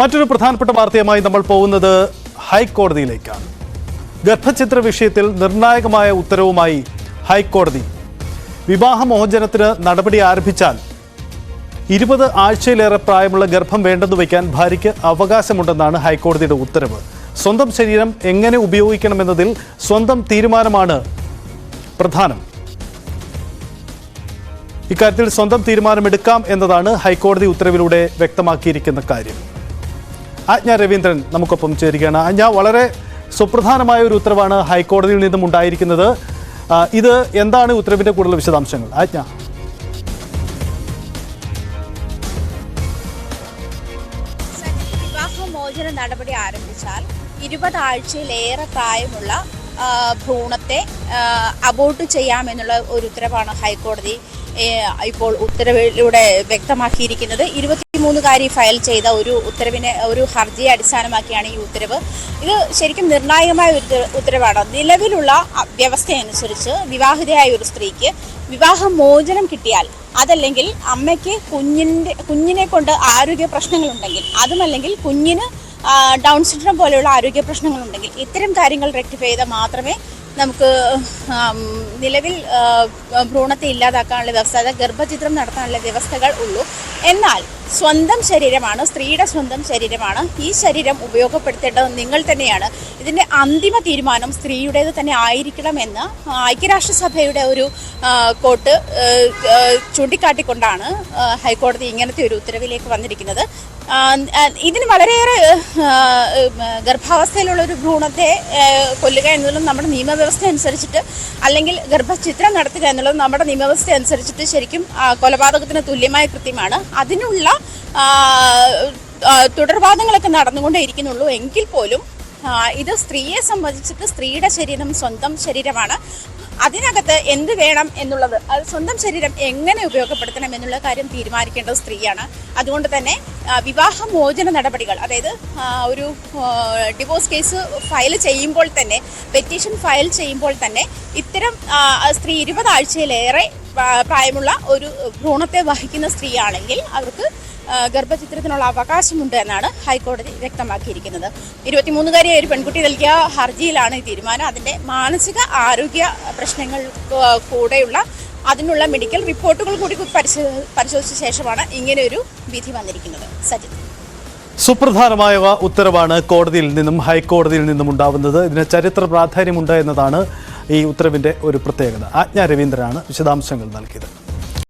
മറ്റൊരു പ്രധാനപ്പെട്ട വാർത്തയുമായി നമ്മൾ പോകുന്നത് ഹൈക്കോടതിയിലേക്കാണ്. ഗർഭഛിദ്ര വിഷയത്തിൽ നിർണായകമായ ഉത്തരവുമായി ഹൈക്കോടതി. വിവാഹമോചനത്തിന് നടപടി ആരംഭിച്ചാൽ 20 ആഴ്ചയിലേറെ പ്രായമുള്ള ഗർഭം വേണ്ടെന്ന് വയ്ക്കാൻ ഭാര്യയ്ക്ക് അവകാശമുണ്ടെന്നാണ് ഹൈക്കോടതിയുടെ ഉത്തരവ്. സ്വന്തം ശരീരം എങ്ങനെ ഉപയോഗിക്കണമെന്നതിൽ സ്വന്തം തീരുമാനമാണ് പ്രധാനം. ഇക്കാര്യത്തിൽ സ്വന്തം തീരുമാനമെടുക്കാം എന്നതാണ് ഹൈക്കോടതി ഉത്തരവിലൂടെ വ്യക്തമാക്കിയിരിക്കുന്ന കാര്യം. ആജ്ഞ രവീന്ദ്രൻ നമുക്കൊപ്പം ചേരുകയാണ്. ആജ്ഞ, വളരെ സുപ്രധാനമായ ഒരു ഉത്തരവാണ് ഹൈക്കോടതിയിൽ നിന്നും ഉണ്ടായിരിക്കുന്നത്. ഇത് എന്താണ് ഉത്തരവിന്റെ കൂടുതൽ വിശദാംശങ്ങൾ? ആജ്ഞ. വിവാഹമോചന നടപടി ആരംഭിച്ചാൽ 20 ആഴ്ചയിലേറെ പ്രായമുള്ള ഭ്രൂണത്തെ അബോർട്ട് ചെയ്യാമെന്നുള്ള ഒരു ഉത്തരവാണ് ഹൈക്കോടതി ഇപ്പോൾ ഉത്തരവിലൂടെ വ്യക്തമാക്കിയിരിക്കുന്നത്. 23 ഫയൽ ചെയ്ത ഒരു ഉത്തരവിനെ ഒരു ഹർജിയെ അടിസ്ഥാനമാക്കിയാണ് ഈ ഉത്തരവ്. ഇത് ശരിക്കും നിർണായകമായ ഒരു ഉത്തരവാണ്. നിലവിലുള്ള വ്യവസ്ഥയനുസരിച്ച് വിവാഹിതയായ ഒരു സ്ത്രീക്ക് വിവാഹമോചനം കിട്ടിയാൽ, അതല്ലെങ്കിൽ അമ്മയ്ക്ക് കുഞ്ഞിനെ കൊണ്ട് ആരോഗ്യ പ്രശ്നങ്ങളുണ്ടെങ്കിൽ, അതുമല്ലെങ്കിൽ കുഞ്ഞിന് ഡൗൺ സിൻഡ്രോം പോലെയുള്ള ആരോഗ്യ പ്രശ്നങ്ങളുണ്ടെങ്കിൽ, ഇത്തരം കാര്യങ്ങൾ റെക്ടിഫൈ ചെയ്താൽ മാത്രമേ നമുക്ക് നിലവിൽ ഭ്രൂണത്തെ ഇല്ലാതാക്കാനുള്ള വ്യവസ്ഥ, അതായത് ഗർഭഛിദ്രം നടത്താനുള്ള വ്യവസ്ഥകൾ ഉള്ളൂ. എന്നാൽ സ്വന്തം ശരീരമാണ്, സ്ത്രീയുടെ സ്വന്തം ശരീരമാണ്. ഈ ശരീരം ഉപയോഗപ്പെടുത്തേണ്ടത് നിങ്ങൾ തന്നെയാണ്. ഇതിൻ്റെ അന്തിമ തീരുമാനം സ്ത്രീയുടേത് തന്നെ ആയിരിക്കണമെന്ന് ഐക്യരാഷ്ട്രസഭയുടെ ഒരു കോട്ട് ചൂണ്ടിക്കാട്ടിക്കൊണ്ടാണ് ഹൈക്കോടതി ഇങ്ങനത്തെ ഒരു ഉത്തരവിലേക്ക് വന്നിരിക്കുന്നത്. ഇതിന് വളരെയേറെ ഗർഭാവസ്ഥയിലുള്ള ഒരു ഭ്രൂണത്തെ കൊല്ലുക എന്നുള്ളത് നമ്മുടെ നിയമവ്യവസ്ഥ അനുസരിച്ചിട്ട്, അല്ലെങ്കിൽ ഗർഭഛിദ്രം നടത്തുക എന്നുള്ളത് നമ്മുടെ നിയമവ്യവസ്ഥ അനുസരിച്ചിട്ട് ശരിക്കും കൊലപാതകത്തിന് തുല്യമായ കൃത്യമാണ്. അതിനുള്ള തുടർവാദങ്ങളൊക്കെ നടന്നുകൊണ്ടേയിരിക്കുന്നുള്ളൂ. എങ്കിൽ പോലും ഇത് സ്ത്രീയെ സംബന്ധിച്ചിട്ട് സ്ത്രീയുടെ ശരീരം സ്വന്തം ശരീരമാണ്. അതിനകത്ത് എന്ത് വേണം എന്നുള്ളത്, അത് സ്വന്തം ശരീരം എങ്ങനെ ഉപയോഗപ്പെടുത്തണം എന്നുള്ള കാര്യം തീരുമാനിക്കേണ്ടത് സ്ത്രീയാണ്. അതുകൊണ്ട് തന്നെ വിവാഹമോചന നടപടികൾ, അതായത് ഒരു ഡിവോഴ്സ് കേസ് ഫയൽ ചെയ്യുമ്പോൾ തന്നെ, പെറ്റീഷൻ ഫയൽ ചെയ്യുമ്പോൾ തന്നെ ഇത്തരം സ്ത്രീ 20 ആഴ്ചയിലേറെ പ്രായമുള്ള ഒരു ഭ്രൂണത്തെ വഹിക്കുന്ന സ്ത്രീയാണെങ്കിൽ അവർക്ക് ഗർഭഛിദ്രത്തിനുള്ള അവകാശമുണ്ട് എന്നാണ് ഹൈക്കോടതി വ്യക്തമാക്കിയിരിക്കുന്നത്. 23 ഒരു പെൺകുട്ടി നൽകിയ ഹർജിയിലാണ് ഈ തീരുമാനം. അതിൻ്റെ മാനസിക ആരോഗ്യ പ്രശ്നങ്ങൾ കൂടെയുള്ള അതിനുള്ള മെഡിക്കൽ റിപ്പോർട്ടുകൾ കൂടി പരിശോധിച്ച ശേഷമാണ് ഇങ്ങനെയൊരു വിധി വന്നിരിക്കുന്നത്. സജിത്, സുപ്രധാനമായ ഉത്തരവാണ് കോടതിയിൽ നിന്നും ഹൈക്കോടതിയിൽ നിന്നും ഉണ്ടാവുന്നത്. ഇതിന് ചരിത്ര പ്രാധാന്യമുണ്ട് എന്നതാണ് ഈ ഉത്തരവിന്റെ ഒരു പ്രത്യേകത. ആജ്ഞ രവീന്ദ്രനാണ് വിശദാംശങ്ങൾ നൽകിയത്.